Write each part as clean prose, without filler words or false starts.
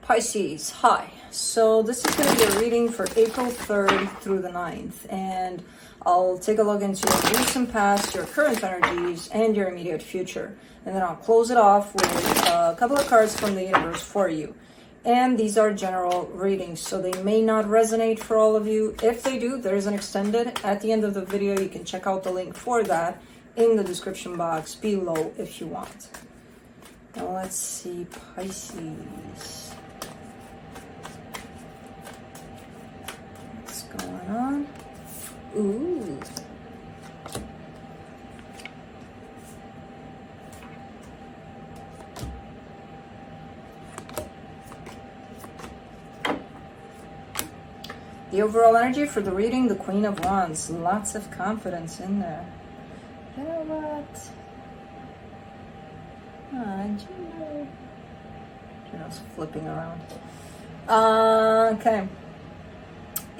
Pisces, hi. So this is going to be a reading for April 3rd through the 9th, and I'll take a look into your recent past, your current energies, and your immediate future. And then I'll close it off with a couple of cards from the universe for you. And these are general readings, so they may not resonate for all of you. If they do, there's an extended at the end of the video. You can check out the link for that in the description box below if you want. Now let's see, Pisces. What's going on? Ooh. The overall energy for the reading, the Queen of Wands. Lots of confidence in there. You know what? Juno's flipping around. Okay.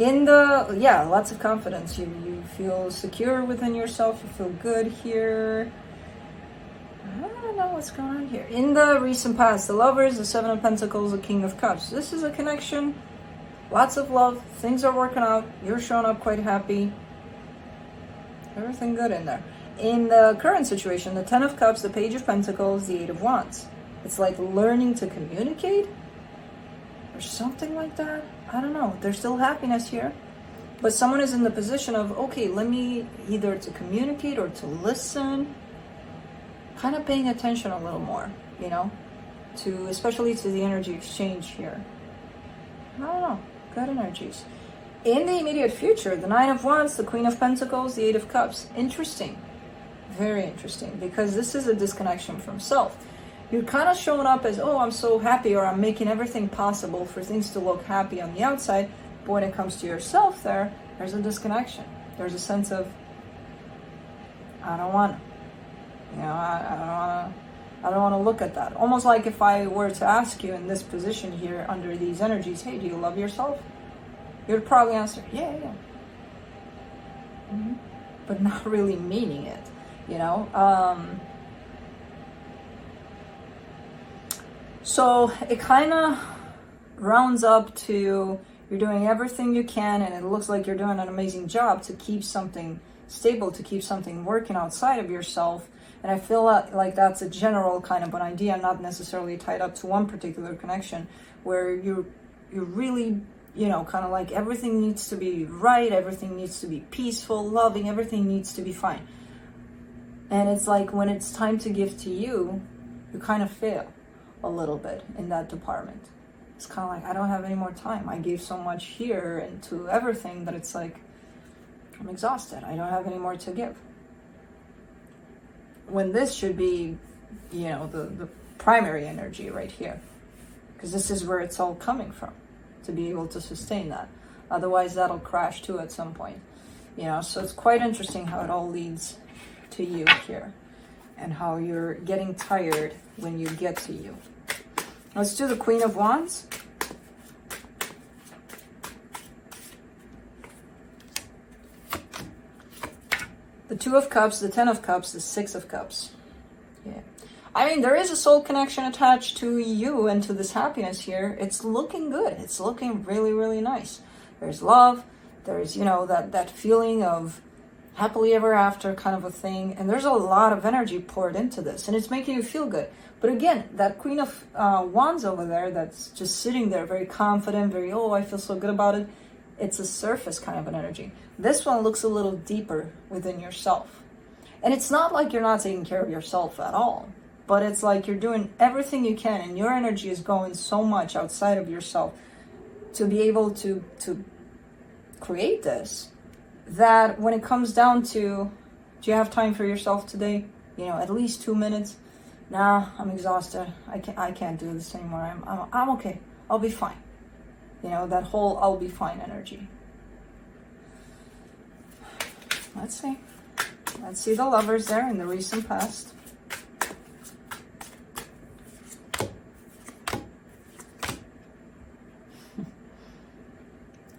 Lots of confidence. You feel secure within yourself. You feel good here. I don't know what's going on here. In the recent past, the Lovers, the Seven of Pentacles, the King of Cups. This is a connection. Lots of love. Things are working out. You're showing up quite happy. Everything good in there. In the current situation, the Ten of Cups, the Page of Pentacles, the Eight of Wands. It's like learning to communicate or something like that. I don't know. There's still happiness here. But someone is in the position of, okay, let me either to communicate or to listen. Kind of paying attention a little more, you know, especially to the energy exchange here. I don't know. Good energies. In the immediate future, the Nine of Wands, the Queen of Pentacles, the Eight of Cups. Interesting. Very interesting, because this is a disconnection from self. You're kind of showing up as, oh, I'm so happy, or I'm making everything possible for things to look happy on the outside. But when it comes to yourself there's a disconnection. There's a sense of, I don't want to. You know, I don't want to look at that. Almost like if I were to ask you in this position here under these energies, hey, do you love yourself? You'd probably answer, yeah. Mm-hmm. But not really meaning it, you know? So it kind of rounds up to you're doing everything you can, and it looks like you're doing an amazing job to keep something stable, to keep something working outside of yourself. And I feel like that's a general kind of an idea, not necessarily tied up to one particular connection, where you're really, you know, kind of like everything needs to be right, everything needs to be peaceful, loving, everything needs to be fine. And it's like when it's time to give to you, you kind of fail a little bit in that department. It's kind of like, I don't have any more time. I gave so much here and to everything that it's like, I'm exhausted. I don't have any more to give. When this should be, you know, the primary energy right here. Because this is where it's all coming from, to be able to sustain that. Otherwise, that'll crash too at some point. You know, so it's quite interesting how it all leads to you here. And how you're getting tired when you get to you. Let's do the Queen of Wands. The Two of Cups, the Ten of Cups, the Six of Cups. Yeah. I mean, there is a soul connection attached to you and to this happiness here. It's looking good. It's looking really, really nice. There's love. There's, you know, that feeling of happily ever after kind of a thing. And there's a lot of energy poured into this. And it's making you feel good. But again, that Queen of Wands over there that's just sitting there very confident, very, oh, I feel so good about it. It's a surface kind of an energy. This one looks a little deeper within yourself. And it's not like you're not taking care of yourself at all. But it's like you're doing everything you can. And your energy is going so much outside of yourself to be able to create this. That when it comes down to, do you have time for yourself today? You know, at least 2 minutes. Nah, I'm exhausted. I can't do this anymore. I'm okay. I'll be fine. You know, that whole I'll be fine energy. Let's see. Let's see the Lovers there in the recent past.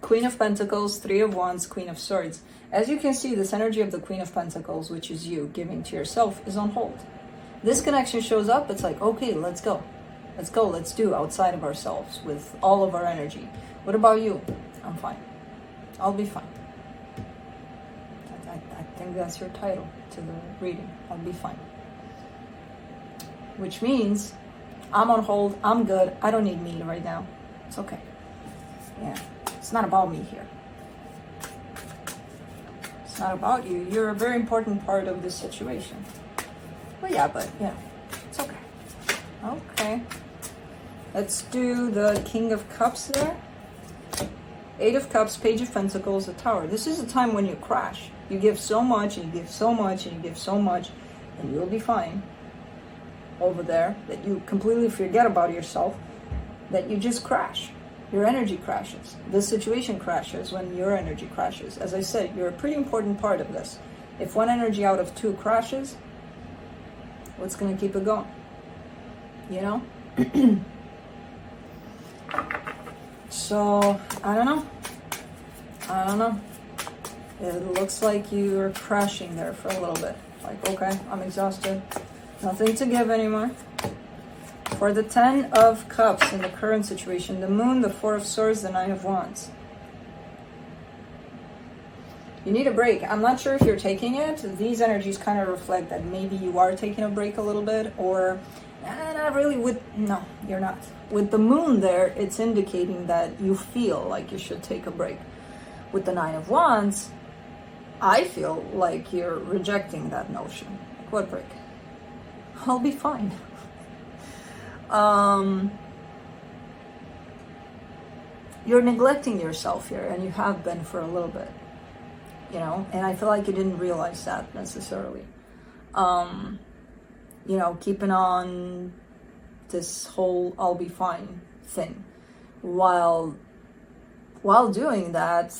Queen of Pentacles, Three of Wands, Queen of Swords. As you can see, this energy of the Queen of Pentacles, which is you giving to yourself, is on hold. This connection shows up, it's like, okay, let's go. Let's go, let's do outside of ourselves with all of our energy. What about you? I'm fine. I'll be fine. I think that's your title to the reading. I'll be fine. Which means I'm on hold, I'm good, I don't need me right now. It's okay. Yeah, it's not about me here. It's not about you. You're a very important part of this situation. Well, yeah, but yeah, it's okay. Okay. Let's do the King of Cups there. Eight of Cups, Page of Pentacles, the Tower. This is a time when you crash. You give so much, and you give so much, and you give so much, and you'll be fine over there, that you completely forget about yourself, that you just crash. Your energy crashes. This situation crashes when your energy crashes. As I said, you're a pretty important part of this. If one energy out of two crashes, what's going to keep it going? You know? So, I don't know. It looks like you're crashing there for a little bit. Like, okay, I'm exhausted. Nothing to give anymore. For the 10 of Cups in the current situation, the Moon, the Four of Swords, the Nine of Wands. You need a break. I'm not sure if you're taking it. These energies kind of reflect that maybe you are taking a break a little bit, or not really. No, you're not. With the Moon there, it's indicating that you feel like you should take a break. With the Nine of Wands, I feel like you're rejecting that notion. Like, what break? I'll be fine. You're neglecting yourself here, and you have been for a little bit, you know, and I feel like you didn't realize that necessarily. You know, keeping on this whole I'll be fine thing, while doing that,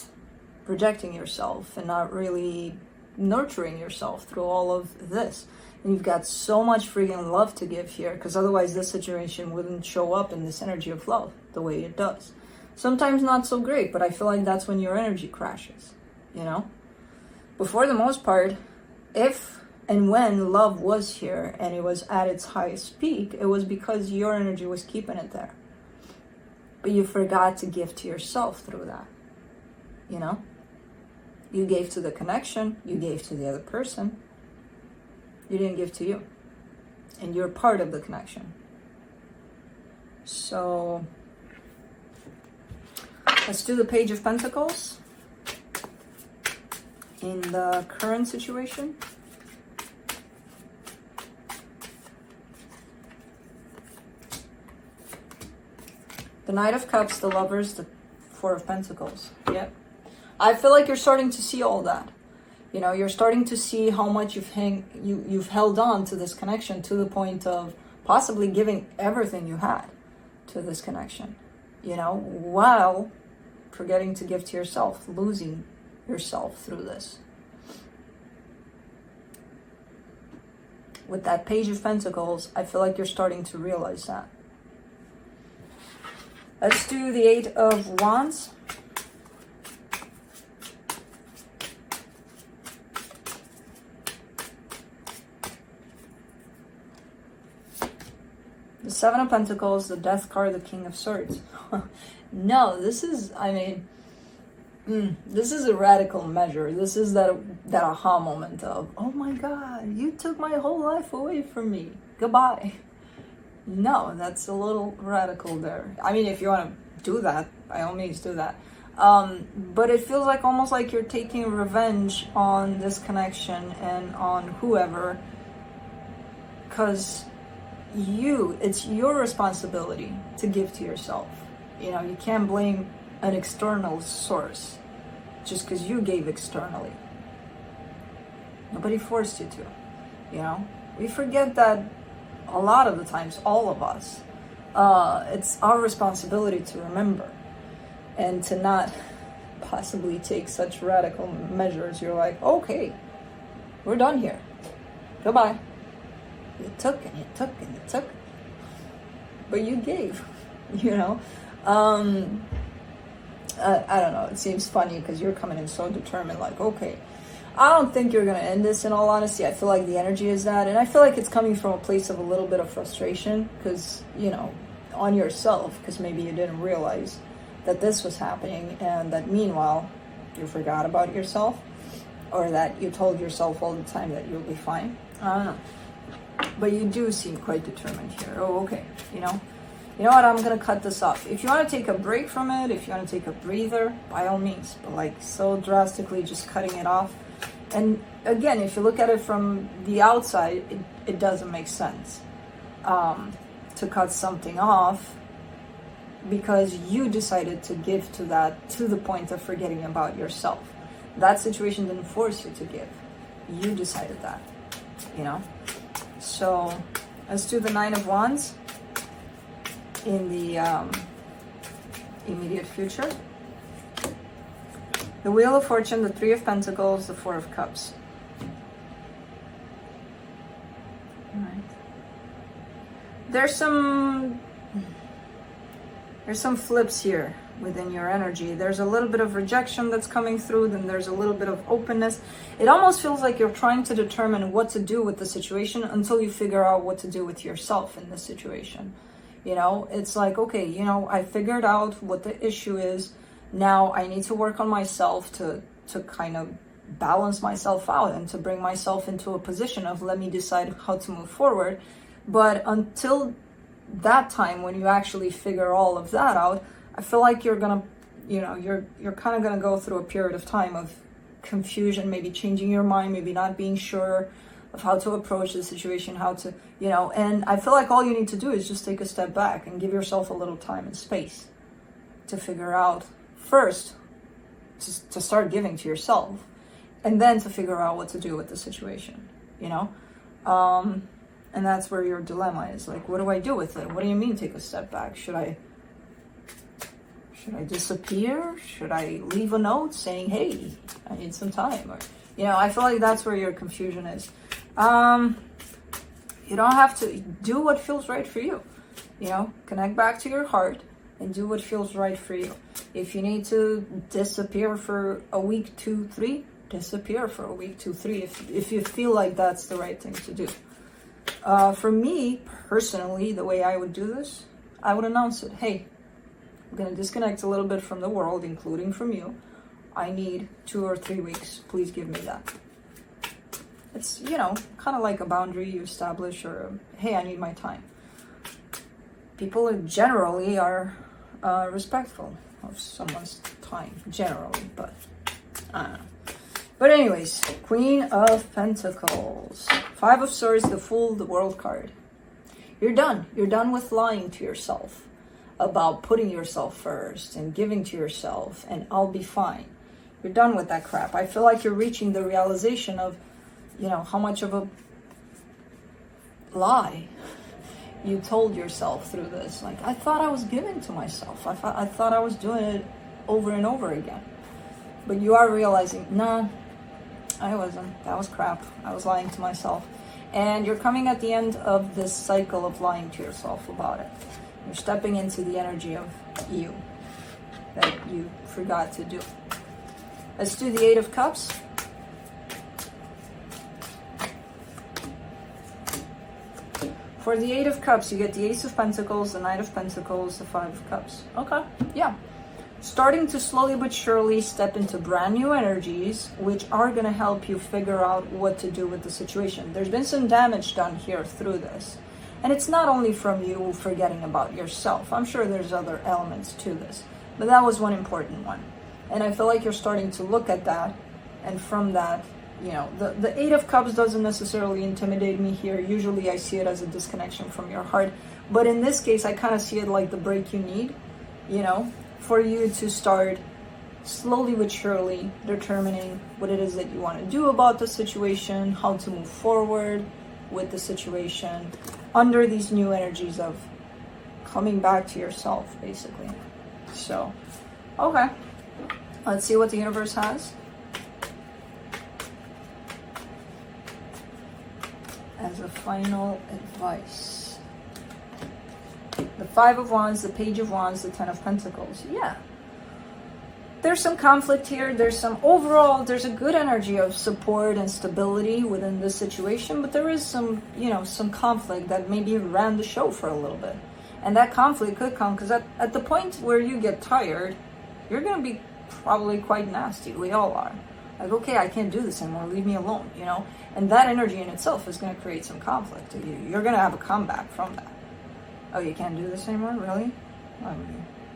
projecting yourself and not really nurturing yourself through all of this. And you've got so much freaking love to give here, because otherwise this situation wouldn't show up in this energy of love the way it does. Sometimes not so great, but I feel like that's when your energy crashes, you know? But for the most part, if and when love was here and it was at its highest peak, it was because your energy was keeping it there. But you forgot to give to yourself through that, you know? You gave to the connection, you gave to the other person. You didn't give to you. And you're part of the connection. So, let's do the Page of Pentacles in the current situation. The Knight of Cups, the Lovers, the Four of Pentacles. Yeah. I feel like you're starting to see all that. You know, you're starting to see how much you've held on to this connection, to the point of possibly giving everything you had to this connection, you know, while forgetting to give to yourself, losing yourself through this. With that Page of Pentacles, I feel like you're starting to realize that. Let's do the Eight of Wands. The Seven of Pentacles, the Death card, the King of Swords. No, this is, I mean, this is a radical measure. This is that aha moment of, oh my God, you took my whole life away from me. Goodbye. No, that's a little radical there. I mean, if you want to do that, by all means do that. But it feels like almost like you're taking revenge on this connection and on whoever, because it's your responsibility to give to yourself. You know, you can't blame an external source just because you gave externally. Nobody forced you to, you know. We forget that a lot of the times, all of us, it's our responsibility to remember and to not possibly take such radical measures. You're like, okay, we're done here. Goodbye. You took and you took and you took, but you gave, you know. I don't know. It seems funny because you're coming in so determined, like, okay, I don't think you're going to end this, in all honesty. I feel like the energy is that. And I feel like it's coming from a place of a little bit of frustration because, you know, on yourself, because maybe you didn't realize that this was happening and that meanwhile you forgot about yourself, or that you told yourself all the time that you'll be fine. I don't know. But you do seem quite determined here. Oh, okay. You know what? I'm going to cut this off. If you want to take a break from it, if you want to take a breather, by all means. But like so drastically just cutting it off. And again, if you look at it from the outside, it doesn't make sense to cut something off because you decided to give to that to the point of forgetting about yourself. That situation didn't force you to give. You decided that, you know? So let's do the Nine of Wands in the immediate future. The Wheel of Fortune, the Three of Pentacles, the Four of Cups. All right. There's some flips here within your energy. There's a little bit of rejection that's coming through, then there's a little bit of openness. It almost feels like you're trying to determine what to do with the situation until you figure out what to do with yourself in this situation. You know, it's like, okay, you know, I figured out what the issue is. Now I need to work on myself to kind of balance myself out and to bring myself into a position of let me decide how to move forward. But until that time, when you actually figure all of that out, I feel like you're gonna, you know, you're kind of gonna go through a period of time of confusion, maybe changing your mind, maybe not being sure of how to approach the situation, how to, you know, and I feel like all you need to do is just take a step back and give yourself a little time and space to figure out first, to start giving to yourself, and then to figure out what to do with the situation, you know? And that's where your dilemma is. Like, what do I do with it? What do you mean take a step back? Should I disappear? Should I leave a note saying, hey, I need some time? Or, you know, I feel like that's where your confusion is. You don't have to do what feels right for you. You know, connect back to your heart and do what feels right for you. If you need to disappear for a week, 2, 3, disappear for a week, 2, 3, if you feel like that's the right thing to do. For me, personally, the way I would do this, I would announce it. Hey, I'm going to disconnect a little bit from the world, including from you. I need 2 or 3 weeks. Please give me that. It's, you know, kind of like a boundary you establish, or, hey, I need my time. People generally are respectful of someone's time, generally, but I don't know. But anyways, Queen of Pentacles, Five of Swords, the Fool, the World card. You're done. You're done with lying to yourself about putting yourself first and giving to yourself and I'll be fine. You're done with that crap. I feel like you're reaching the realization of, you know, how much of a lie you told yourself through this. Like, I thought I was giving to myself. I thought I was doing it over and over again. But you are realizing, no, I wasn't. That was crap. I was lying to myself. And you're coming at the end of this cycle of lying to yourself about it. You're stepping into the energy of you that you forgot to do. Let's do the Eight of Cups. For the Eight of Cups, you get the Ace of Pentacles, the Knight of Pentacles, the Five of Cups. Okay, yeah. Starting to slowly but surely step into brand new energies, which are going to help you figure out what to do with the situation. There's been some damage done here through this. And it's not only from you forgetting about yourself. I'm sure there's other elements to this. But that was one important one. And I feel like you're starting to look at that. And from that, you know, the Eight of Cups doesn't necessarily intimidate me here. Usually I see it as a disconnection from your heart. But in this case, I kind of see it like the break you need, you know, for you to start slowly but surely determining what it is that you want to do about the situation, how to move forward with the situation under these new energies of coming back to yourself, basically. So, okay. Let's see what the universe has as a final advice. The Five of Wands, the Page of Wands, the Ten of Pentacles. Yeah. there's some conflict here. There's a good energy of support and stability within this situation, but there is some, some conflict that maybe ran the show for a little bit. And that conflict could come because at the point where you get tired, you're going to be probably quite nasty. We all are. Like, okay, I can't do this anymore. Leave me alone, And that energy in itself is going to create some conflict. You're going to have a comeback from that. Oh, you can't do this anymore? Really?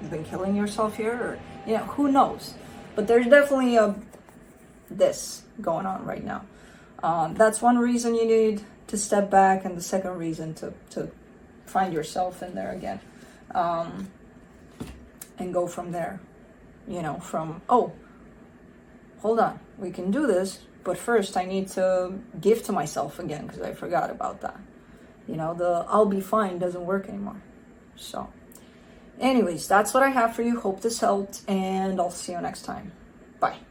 You've been killing yourself here? Or, who knows? But there's definitely this going on right now. That's one reason you need to step back, and the second reason to find yourself in there again. And go from there. Hold on, we can do this, but first I need to give to myself again because I forgot about that. The I'll be fine doesn't work anymore. So, anyways, that's what I have for you. Hope this helped, and I'll see you next time. Bye.